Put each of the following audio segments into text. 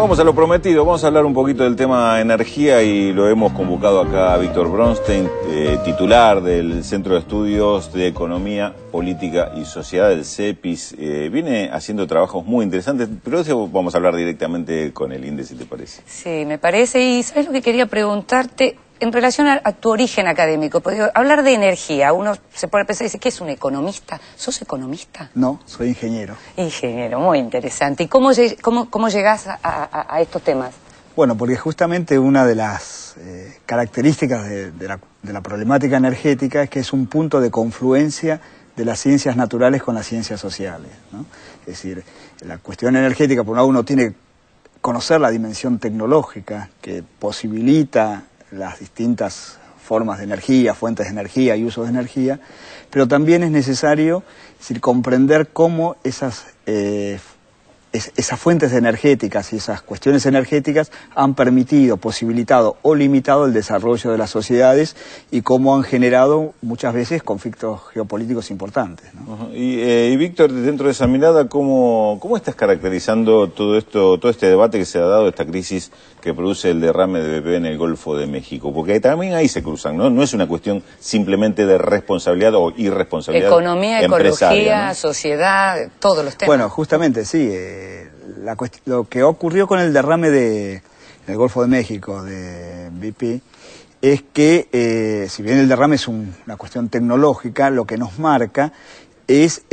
Vamos a lo prometido, vamos a hablar un poquito del tema energía y lo hemos convocado acá a Víctor Bronstein, titular del Centro de Estudios de Economía, Política y Sociedad del CEPIS. Viene haciendo trabajos muy interesantes, pero eso vamos a hablar directamente con el INDE, si te parece. Sí, me parece. Y ¿sabes lo que quería preguntarte? En relación a tu origen académico, porque hablar de energía, uno se pone a pensar y dice, ¿qué es un economista? ¿Sos economista? No, soy ingeniero. Ingeniero, muy interesante. ¿Y cómo llegás a estos temas? Bueno, porque justamente una de las características de la problemática energética es que es un punto de confluencia de las ciencias naturales con las ciencias sociales, ¿no? Es decir, la cuestión energética, por un lado, uno tiene que conocer la dimensión tecnológica que posibilita las distintas formas de energía, fuentes de energía y usos de energía, pero también es necesario, es decir, comprender cómo esas fuentes energéticas y esas cuestiones energéticas han permitido, posibilitado o limitado el desarrollo de las sociedades y cómo han generado muchas veces conflictos geopolíticos importantes, ¿no? Y Víctor, dentro de esa mirada, ¿cómo estás caracterizando todo este debate que se ha dado, esta crisis que produce el derrame de BP en el Golfo de México? Porque también ahí se cruzan, ¿no? No es una cuestión simplemente de responsabilidad o irresponsabilidad economía, ecología, ¿no? Sociedad, todos los temas. Bueno, justamente sí. Lo que ocurrió con el derrame en el Golfo de México de BP es que, si bien el derrame es una cuestión tecnológica, lo que nos marca es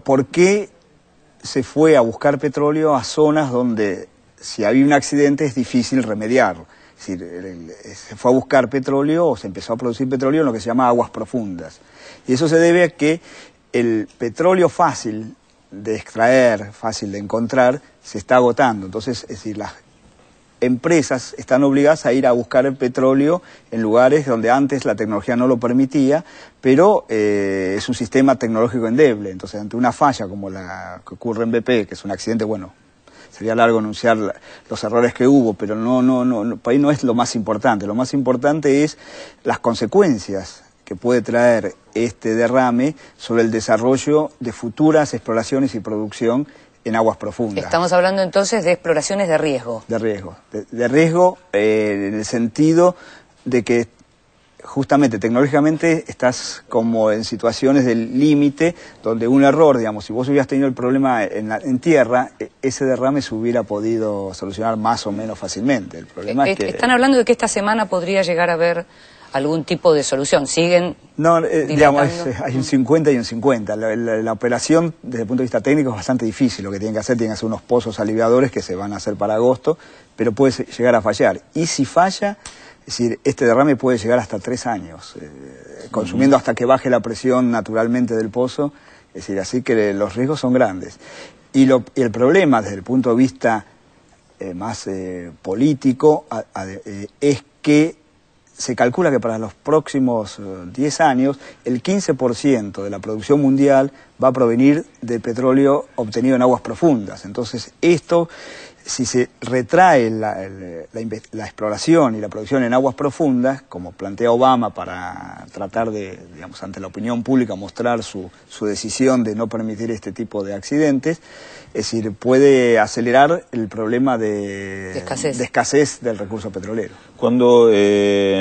por qué se fue a buscar petróleo a zonas donde, si había un accidente, es difícil remediarlo. Es decir, se fue a buscar petróleo o se empezó a producir petróleo en lo que se llama aguas profundas. Y eso se debe a que el petróleo fácil de extraer, fácil de encontrar, se está agotando. Entonces, es decir, las empresas están obligadas a ir a buscar el petróleo en lugares donde antes la tecnología no lo permitía, pero es un sistema tecnológico endeble. Entonces, ante una falla como la que ocurre en BP, que es un accidente, bueno, sería largo anunciar los errores que hubo, pero por ahí no es lo más importante. Lo más importante es las consecuencias que puede traer este derrame sobre el desarrollo de futuras exploraciones y producción en aguas profundas. Estamos hablando entonces de exploraciones de riesgo. De riesgo. De riesgo en el sentido de que justamente tecnológicamente estás como en situaciones del límite donde un error, digamos, si vos hubieras tenido el problema en tierra, ese derrame se hubiera podido solucionar más o menos fácilmente. El problema es que... Están hablando de que esta semana podría llegar a haber algún tipo de solución. ¿Siguen digamos, hay un 50 y un 50. La operación, desde el punto de vista técnico, es bastante difícil. Lo que tienen que hacer unos pozos aliviadores que se van a hacer para agosto, pero puede llegar a fallar. Y si falla, es decir, este derrame puede llegar hasta 3 años, consumiendo hasta que baje la presión naturalmente del pozo. Es decir, así que los riesgos son grandes. Y el problema, desde el punto de vista más político, es que se calcula que para los próximos 10 años el 15% de la producción mundial va a provenir de petróleo obtenido en aguas profundas. Entonces esto, si se retrae la exploración y la producción en aguas profundas, como plantea Obama para tratar de, digamos, ante la opinión pública mostrar su decisión de no permitir este tipo de accidentes, es decir, puede acelerar el problema de escasez del recurso petrolero.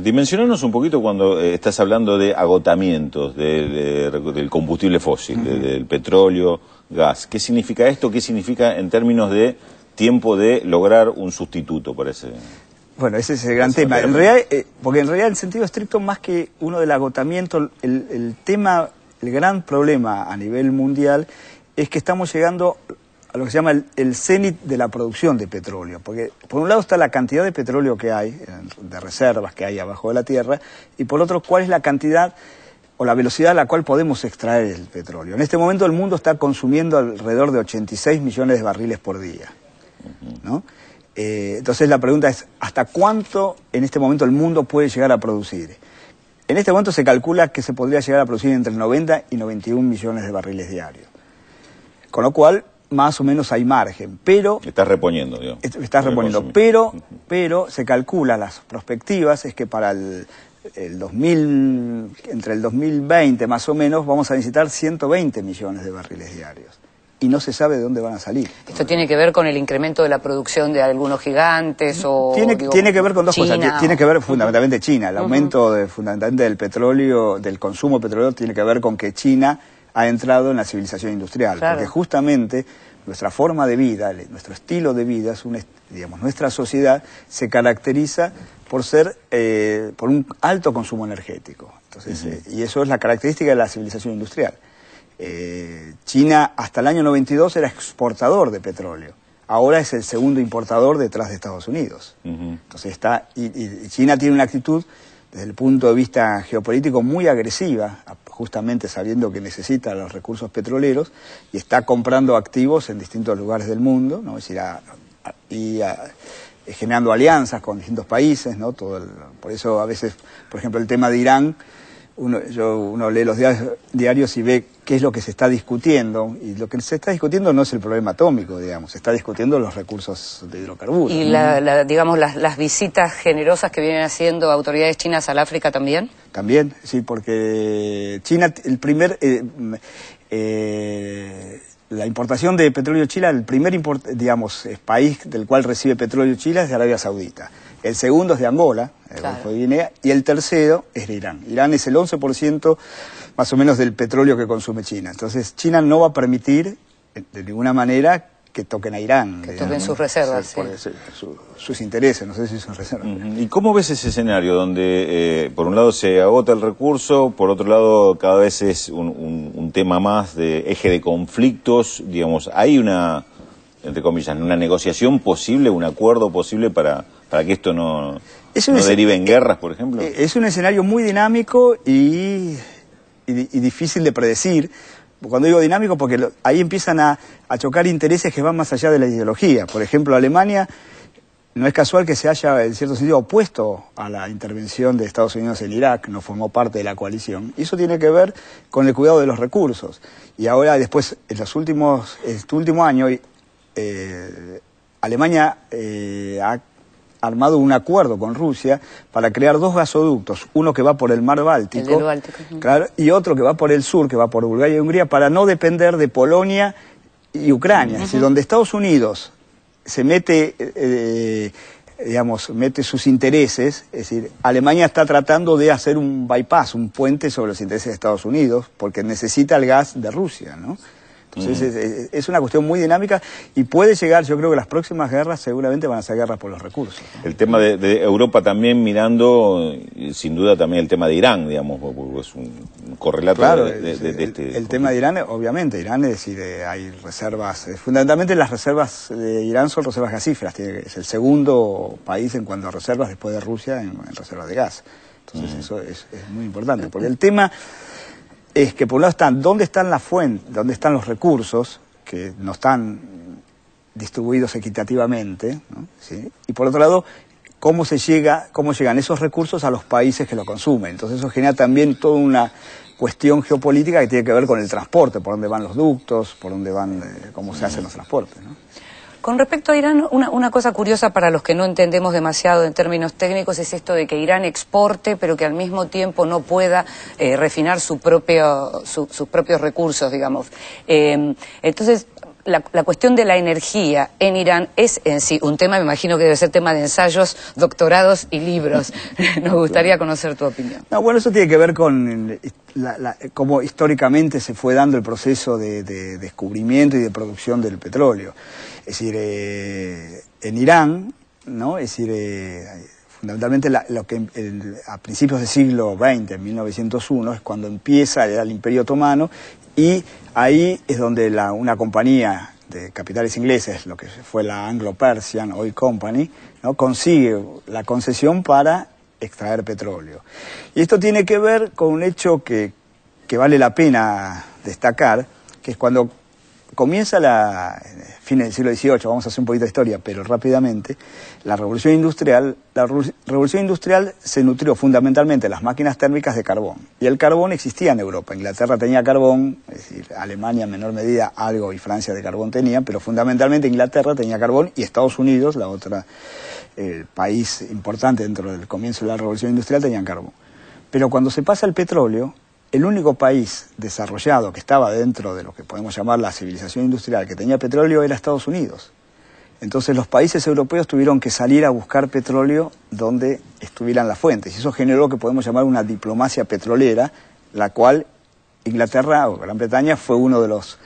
Dimensionanos un poquito cuando estás hablando de agotamientos del combustible fósil, del petróleo, gas. ¿Qué significa esto? ¿Qué significa en términos de tiempo de lograr un sustituto para ese? Bueno, ese es el gran tema. Porque en realidad, en sentido estricto, más que uno del agotamiento, el gran problema a nivel mundial es que estamos llegando a lo que se llama el cenit de la producción de petróleo. Porque por un lado está la cantidad de petróleo que hay, de reservas que hay abajo de la tierra, y por otro, cuál es la cantidad o la velocidad a la cual podemos extraer el petróleo. En este momento el mundo está consumiendo alrededor de 86 millones de barriles por día, ¿no? Entonces la pregunta es, ¿hasta cuánto en este momento el mundo puede llegar a producir? En este momento se calcula que se podría llegar a producir entre 90 y 91 millones de barriles diarios. Con lo cual, más o menos hay margen, pero... Estás reponiendo, digamos. Estás reponiendo, pero se calcula, las perspectivas es que para entre el 2020 más o menos, vamos a necesitar 120 millones de barriles diarios. y no se sabe de dónde van a salir. ¿Esto tiene que ver con el incremento de la producción de algunos gigantes o...? Tiene que ver con dos China, cosas. Tiene que ver fundamentalmente China. El aumento fundamentalmente del petróleo, del consumo petrolero, tiene que ver con que China ha entrado en la civilización industrial. Claro. Porque justamente nuestra forma de vida, nuestro estilo de vida, digamos, nuestra sociedad se caracteriza por ser por un alto consumo energético. Entonces, y eso es la característica de la civilización industrial. China hasta el año 92 era exportador de petróleo. Ahora es el segundo importador detrás de Estados Unidos. Entonces y China tiene una actitud desde el punto de vista geopolítico muy agresiva, justamente sabiendo que necesita los recursos petroleros, y está comprando activos en distintos lugares del mundo, ¿no? Es decir, generando alianzas con distintos países, ¿no? Por eso a veces, por ejemplo, el tema de Irán, uno lee los diarios y ve qué es lo que se está discutiendo, y lo que se está discutiendo no es el problema atómico, digamos, se está discutiendo los recursos de hidrocarburos. ¿Y digamos las visitas generosas que vienen haciendo autoridades chinas al África también? También, sí, porque China, la importación de petróleo China, el primer país del cual recibe petróleo China es de Arabia Saudita. El segundo es de Angola, el Golfo de Guinea, y el tercero es de Irán. Irán es el 11% más o menos del petróleo que consume China. Entonces China no va a permitir de ninguna manera que toquen a Irán. Que toquen sus reservas, sí. Sus intereses, no sé si sus reservas. ¿Y cómo ves ese escenario donde por un lado se agota el recurso, por otro lado cada vez es un tema más de eje de conflictos? Digamos, hay una, entre comillas, una negociación posible, un acuerdo posible para que esto no derive en guerras, por ejemplo. Es un escenario muy dinámico y difícil de predecir. Cuando digo dinámico, porque ahí empiezan a chocar intereses que van más allá de la ideología. Por ejemplo, Alemania no es casual que se haya, en cierto sentido, opuesto a la intervención de Estados Unidos en Irak, no formó parte de la coalición. Y eso tiene que ver con el cuidado de los recursos. Y ahora, después, este último año, Alemania ha armado un acuerdo con Rusia para crear dos gasoductos, uno que va por el mar Báltico, el del Báltico. Claro, y otro que va por el sur, que va por Bulgaria y Hungría, para no depender de Polonia y Ucrania. Es decir, donde Estados Unidos se mete, mete sus intereses, es decir, Alemania está tratando de hacer un bypass, un puente sobre los intereses de Estados Unidos, porque necesita el gas de Rusia, ¿no? Entonces es una cuestión muy dinámica y puede llegar, yo creo que las próximas guerras seguramente van a ser guerras por los recursos, ¿no? El tema de Europa también mirando, sin duda también el tema de Irán, digamos, es un correlato. Claro, de el tema de Irán, obviamente, Irán es decir, hay reservas, fundamentalmente las reservas de Irán son reservas gasíferas, es el segundo país en cuanto a reservas después de Rusia en reservas de gas. Entonces eso es muy importante, porque el tema es que por un lado dónde están las fuentes, dónde están los recursos, que no están distribuidos equitativamente, ¿no? ¿Sí? Y por otro lado, cómo llegan esos recursos a los países que lo consumen. Entonces eso genera también toda una cuestión geopolítica que tiene que ver con el transporte, por dónde van los ductos, por dónde van, cómo se hacen los transportes, ¿no? Con respecto a Irán, una cosa curiosa para los que no entendemos demasiado en términos técnicos es esto de que Irán exporte, pero que al mismo tiempo no pueda refinar sus propios recursos, digamos. Entonces, la cuestión de la energía en Irán es en sí un tema, me imagino que debe ser tema de ensayos, doctorados y libros. Nos gustaría conocer tu opinión. No, bueno, eso tiene que ver con cómo históricamente se fue dando el proceso de descubrimiento y de producción del petróleo. Es decir, en Irán, ¿no? Es decir, fundamentalmente a principios del siglo XX, en 1901, es cuando empieza el Imperio Otomano, y ahí es donde una compañía de capitales ingleses, lo que fue la Anglo-Persian Oil Company, ¿no? Consigue la concesión para extraer petróleo. Y esto tiene que ver con un hecho que vale la pena destacar, que es cuando comienza fines del siglo XVIII, vamos a hacer un poquito de historia, pero rápidamente, la Revolución Industrial se nutrió fundamentalmente de las máquinas térmicas de carbón. Y el carbón existía en Europa. Inglaterra tenía carbón, es decir, Alemania en menor medida algo y Francia de carbón tenían, pero fundamentalmente Inglaterra tenía carbón y Estados Unidos, la otra país importante dentro del comienzo de la Revolución Industrial, tenían carbón. Pero cuando se pasa el petróleo, el único país desarrollado que estaba dentro de lo que podemos llamar la civilización industrial que tenía petróleo era Estados Unidos. Entonces los países europeos tuvieron que salir a buscar petróleo donde estuvieran las fuentes. Y eso generó lo que podemos llamar una diplomacia petrolera, la cual Inglaterra o Gran Bretaña fue uno de los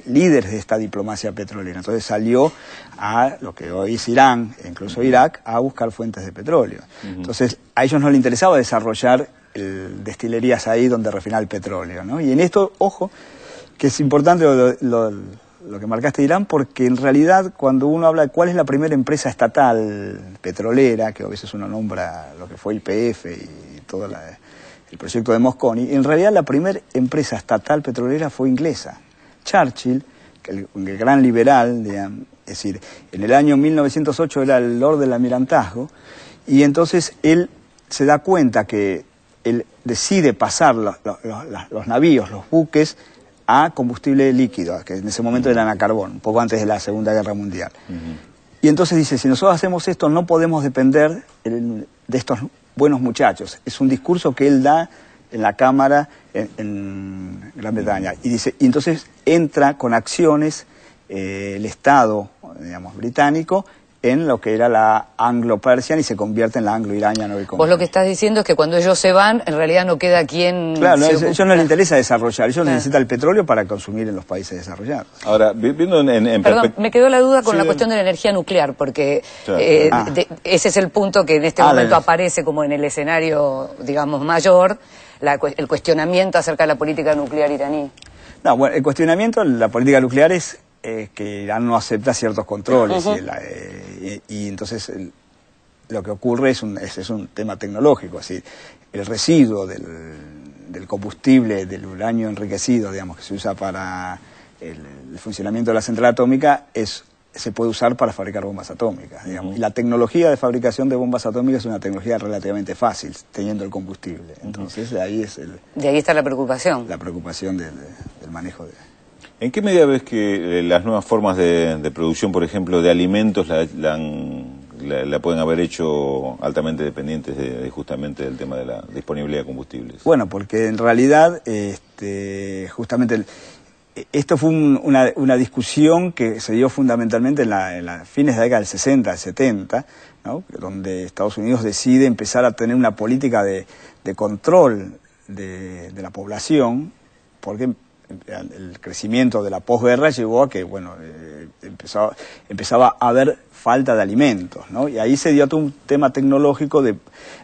líderes de esta diplomacia petrolera. Entonces salió a lo que hoy es Irán, e incluso Irak, a buscar fuentes de petróleo. Entonces a ellos no les interesaba desarrollar destilerías ahí donde refinar el petróleo, ¿no? Y en esto, ojo, que es importante lo que marcaste de Irán, porque en realidad cuando uno habla de cuál es la primera empresa estatal petrolera, que a veces uno nombra lo que fue YPF y todo el proyecto de Mosconi, en realidad la primera empresa estatal petrolera fue inglesa. Churchill, el gran liberal, digamos, es decir, en el año 1908 era el Lord del Almirantazgo, y entonces él se da cuenta que él decide pasar los navíos, los buques, a combustible líquido, que en ese momento eran a carbón, un poco antes de la Segunda Guerra Mundial. Y entonces dice, si nosotros hacemos esto, no podemos depender de estos buenos muchachos. Es un discurso que él da en la Cámara en Gran Bretaña. Y dice, y entonces entra con acciones el Estado, digamos, británico, en lo que era la Anglo-Persian y se convierte en la Anglo-Iranian. Vos lo que estás diciendo es que cuando ellos se van, en realidad no queda quien... Claro, a ellos no les interesa desarrollar, ellos necesitan el petróleo para consumir en los países desarrollados. Ahora, viendo Perdón, me quedó la duda con la cuestión de la energía nuclear, porque ese es el punto que en este momento aparece como en el escenario, digamos, mayor, el cuestionamiento acerca de la política nuclear iraní. No, bueno, el cuestionamiento de la política nuclear es que Irán no acepta ciertos controles y entonces lo que ocurre es un tema tecnológico, así el residuo del combustible del uranio enriquecido, digamos, que se usa para el funcionamiento de la central atómica se puede usar para fabricar bombas atómicas, digamos. Y la tecnología de fabricación de bombas atómicas es una tecnología relativamente fácil, teniendo el combustible. Entonces de ahí está la preocupación. La preocupación del manejo de... ¿En qué medida ves que las nuevas formas de producción, por ejemplo, de alimentos, la pueden haber hecho altamente dependientes justamente del tema de la disponibilidad de combustibles? Bueno, porque en realidad, justamente, esto fue una discusión que se dio fundamentalmente en la fines de la década del 60, del 70, ¿no? Donde Estados Unidos decide empezar a tener una política de control de la población, porque el crecimiento de la posguerra llevó a que, bueno, empezaba a haber falta de alimentos, ¿no? Y ahí se dio todo un tema tecnológico de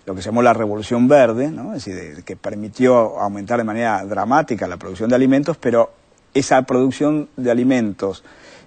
lo que se llamó la Revolución Verde, ¿no? Es decir, que permitió aumentar de manera dramática la producción de alimentos, pero esa producción de alimentos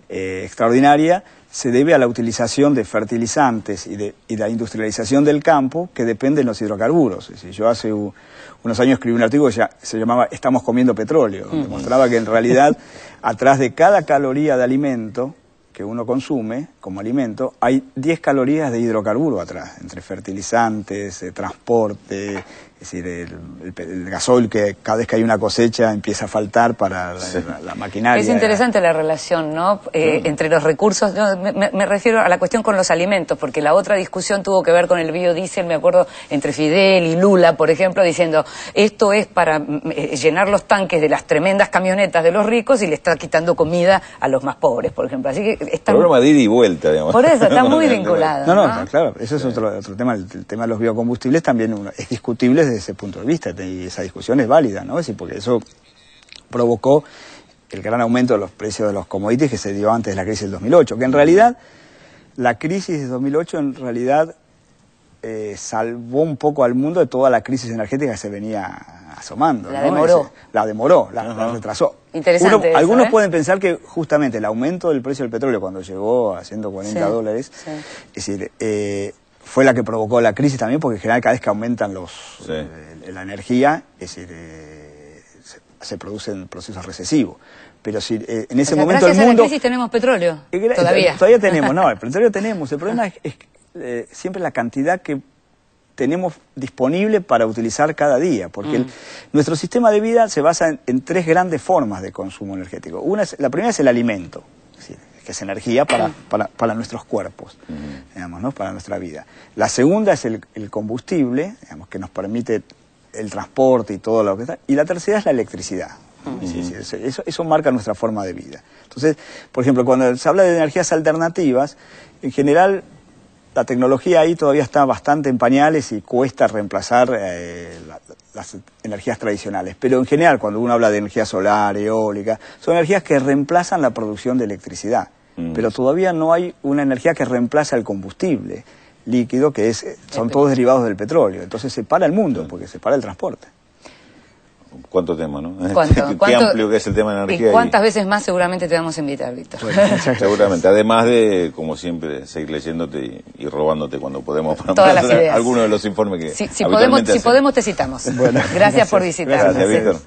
extraordinaria se debe a la utilización de fertilizantes y de la industrialización del campo que depende de los hidrocarburos. Es decir, yo hace unos años escribí un artículo que se llamaba Estamos comiendo petróleo, donde mostraba que en realidad atrás de cada caloría de alimento que uno consume como alimento hay 10 calorías de hidrocarburo atrás, entre fertilizantes, transporte, es decir, el gasoil que cada vez que hay una cosecha empieza a faltar para la maquinaria. Es interesante la relación, ¿no? Entre los recursos, me refiero a la cuestión con los alimentos, porque la otra discusión tuvo que ver con el biodiesel, me acuerdo, entre Fidel y Lula, por ejemplo, diciendo, esto es para llenar los tanques de las tremendas camionetas de los ricos y le está quitando comida a los más pobres, por ejemplo. Así que está... Programa de ida y vuelta, digamos. Por eso, está muy vinculado. No, claro, eso es otro tema. El tema de los biocombustibles también es discutible desde ese punto de vista, y esa discusión es válida, ¿no? Es decir, porque eso provocó el gran aumento de los precios de los commodities que se dio antes de la crisis del 2008, que en realidad, la crisis de 2008 en realidad salvó un poco al mundo de toda la crisis energética que se venía asomando. La demoró. La retrasó. Interesante eso, algunos pueden pensar que justamente el aumento del precio del petróleo cuando llegó a $140, es decir, fue la que provocó la crisis también, porque en general cada vez que aumentan la energía, es decir, se producen procesos recesivos. Pero si en ese momento el mundo... Gracias a la crisis tenemos petróleo, todavía. Todavía tenemos, no, el petróleo tenemos. El problema es siempre la cantidad que tenemos disponible para utilizar cada día, porque nuestro sistema de vida se basa en tres grandes formas de consumo energético. La primera es el alimento, que es energía para nuestros cuerpos, digamos, ¿no? Para nuestra vida. La segunda es el combustible, digamos, que nos permite el transporte y todo lo que está. Y la tercera es la electricidad. Eso marca nuestra forma de vida. Entonces, por ejemplo, cuando se habla de energías alternativas, en general la tecnología ahí todavía está bastante en pañales y cuesta reemplazar las energías tradicionales. Pero en general, cuando uno habla de energía solar, eólica, son energías que reemplazan la producción de electricidad. Pero todavía no hay una energía que reemplaza el combustible líquido, que son todos derivados del petróleo. Entonces se para el mundo, porque se para el transporte. ¿Cuánto tema, no? Qué amplio que es el tema de energía. Y cuántas veces más seguramente te vamos a invitar, Víctor. Bueno, seguramente. Además de, como siempre, seguir leyéndote y robándote cuando podemos todas las ideas. Algunos de los informes que si podemos te citamos. Bueno, gracias por visitarnos. Gracias, Víctor.